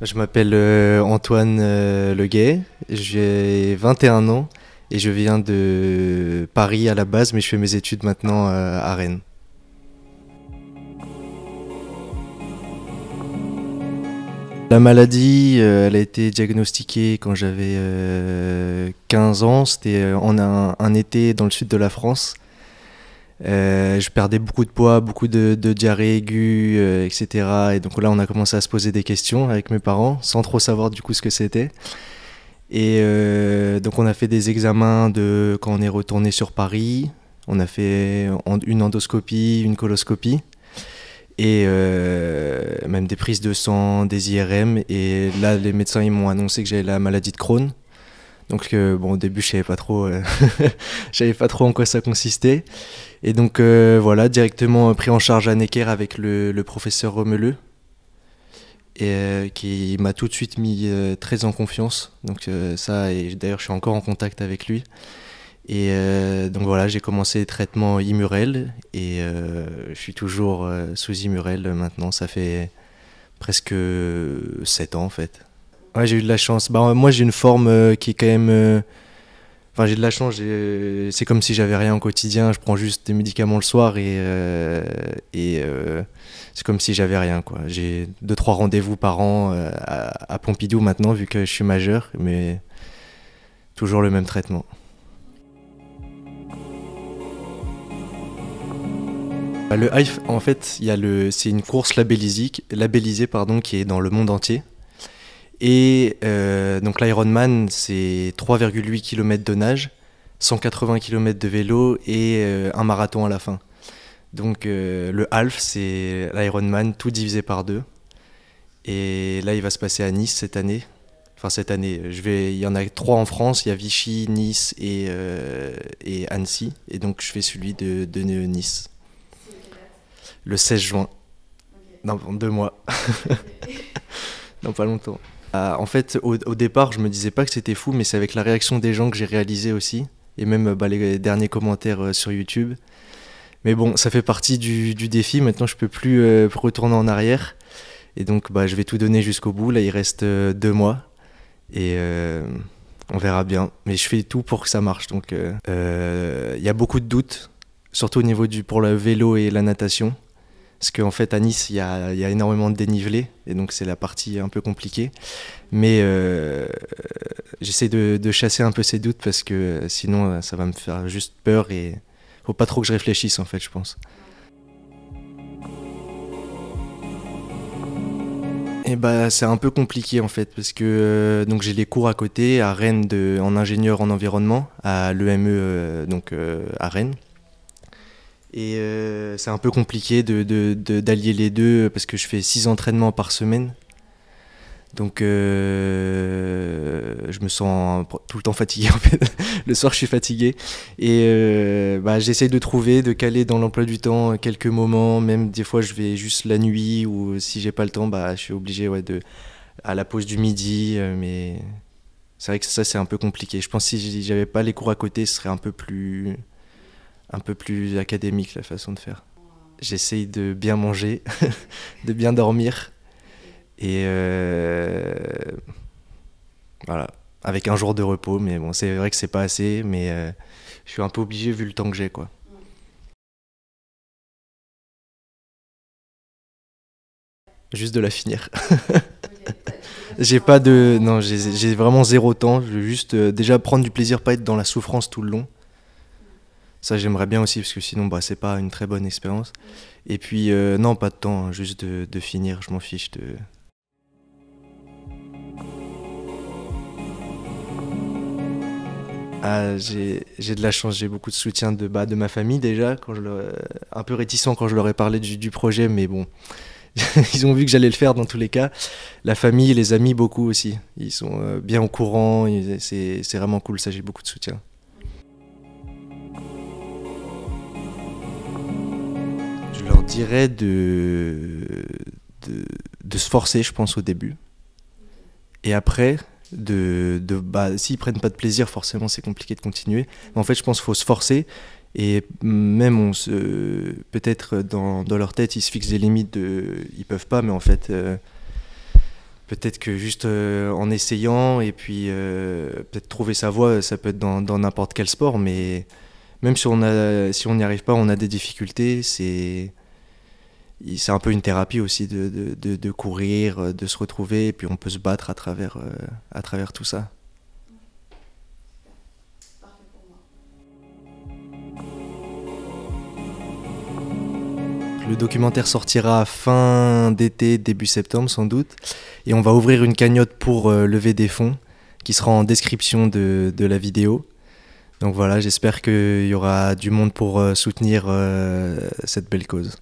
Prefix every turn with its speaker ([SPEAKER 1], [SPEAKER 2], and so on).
[SPEAKER 1] Je m'appelle Antoine Leguet, j'ai 21 ans et je viens de Paris à la base, mais je fais mes études maintenant à Rennes. La maladie, elle a été diagnostiquée quand j'avais 15 ans. C'était en un été dans le sud de la France. Je perdais beaucoup de poids, beaucoup de diarrhée aiguë, etc. Et donc là, on a commencé à se poser des questions avec mes parents, sans trop savoir du coup ce que c'était. Et donc on a fait des examens de quand on est retourné sur Paris. On a fait une endoscopie, une coloscopie et même des prises de sang, des IRM. Et là, les médecins ils m'ont annoncé que j'avais la maladie de Crohn. Donc bon, au début, je savais pas trop, je savais pas trop en quoi ça consistait. Et donc voilà, directement pris en charge à Necker avec le professeur Romeleux, et qui m'a tout de suite mis très en confiance. Donc ça, et d'ailleurs, je suis encore en contact avec lui. Et donc voilà, j'ai commencé les traitements Immurel et je suis toujours sous Immurel maintenant. Ça fait presque 7 ans en fait. Ouais, j'ai eu de la chance. Bah, moi, j'ai une forme qui est quand même. Enfin, j'ai de la chance. C'est comme si j'avais rien au quotidien. Je prends juste des médicaments le soir et c'est comme si j'avais rien, quoi. J'ai deux, trois rendez-vous par an à Pompidou maintenant, vu que je suis majeur, mais toujours le même traitement. Le HIFE, en fait, c'est une course labellisée pardon, qui est dans le monde entier. Et donc l'Ironman, c'est 3,8 km de nage, 180 km de vélo et un marathon à la fin. Donc le half, c'est l'Ironman tout divisé par deux. Et là, il va se passer à Nice cette année. Enfin cette année, il y en a trois en France, il y a Vichy, Nice et Annecy. Et donc je fais celui de Nice. Le 16 juin. Dans 2 mois. Dans pas longtemps. En fait, au départ, je me disais pas que c'était fou, mais c'est avec la réaction des gens que j'ai réalisé aussi. Et même les derniers commentaires sur YouTube. Mais bon, ça fait partie du défi. Maintenant, je peux plus retourner en arrière. Et donc, je vais tout donner jusqu'au bout. Là, il reste 2 mois. Et on verra bien. Mais je fais tout pour que ça marche. Donc, il y a beaucoup de doutes, surtout au niveau pour le vélo et la natation. Parce qu'en fait, à Nice, il y a énormément de dénivelé, et donc c'est la partie un peu compliquée. Mais j'essaie de chasser un peu ces doutes, parce que sinon, ça va me faire juste peur, et faut pas trop que je réfléchisse, en fait, je pense. Et c'est un peu compliqué, en fait, parce que donc j'ai les cours à côté, à Rennes, en ingénieur en environnement, à l'EME, à Rennes. Et c'est un peu compliqué d'allier les deux parce que je fais 6 entraînements par semaine. Donc je me sens tout le temps fatigué en fait. Le soir je suis fatigué. Et j'essaye de caler dans l'emploi du temps quelques moments. Même des fois je vais juste la nuit ou si j'ai pas le temps, je suis obligé à la pause du midi. Mais c'est vrai que ça c'est un peu compliqué. Je pense que si j'avais pas les cours à côté, ce serait un peu plus académique la façon de faire. J'essaye de bien manger, de bien dormir et voilà, avec un jour de repos. Mais bon, c'est vrai que c'est pas assez, mais je suis un peu obligé vu le temps que j'ai, quoi. Juste de la finir. J'ai pas de, non, j'ai vraiment zéro temps. Je veux juste déjà prendre du plaisir, pas être dans la souffrance tout le long. Ça, j'aimerais bien aussi, parce que sinon, c'est pas une très bonne expérience. Et puis, non, pas de temps, hein, juste de finir, je m'en fiche de... Ah, j'ai de la chance, j'ai beaucoup de soutien de ma famille déjà, un peu réticent quand je leur ai parlé du projet, mais bon, ils ont vu que j'allais le faire dans tous les cas. La famille, les amis, beaucoup aussi. Ils sont bien au courant, c'est vraiment cool, ça, j'ai beaucoup de soutien. Je leur dirais de se forcer, je pense, au début. Et après, s'ils prennent pas de plaisir, forcément, c'est compliqué de continuer. Mais en fait, je pense qu'il faut se forcer. Et même, peut-être dans leur tête, ils se fixent des limites ils peuvent pas, mais en fait, peut-être que juste en essayant et puis peut-être trouver sa voie, ça peut être dans n'importe quel sport, mais même si on n'y arrive pas, on a des difficultés, c'est un peu une thérapie aussi de courir, de se retrouver, et puis on peut se battre à travers tout ça. Le documentaire sortira fin d'été, début septembre sans doute, et on va ouvrir une cagnotte pour lever des fonds, qui sera en description de la vidéo. Donc voilà, j'espère qu'il y aura du monde pour soutenir cette belle cause.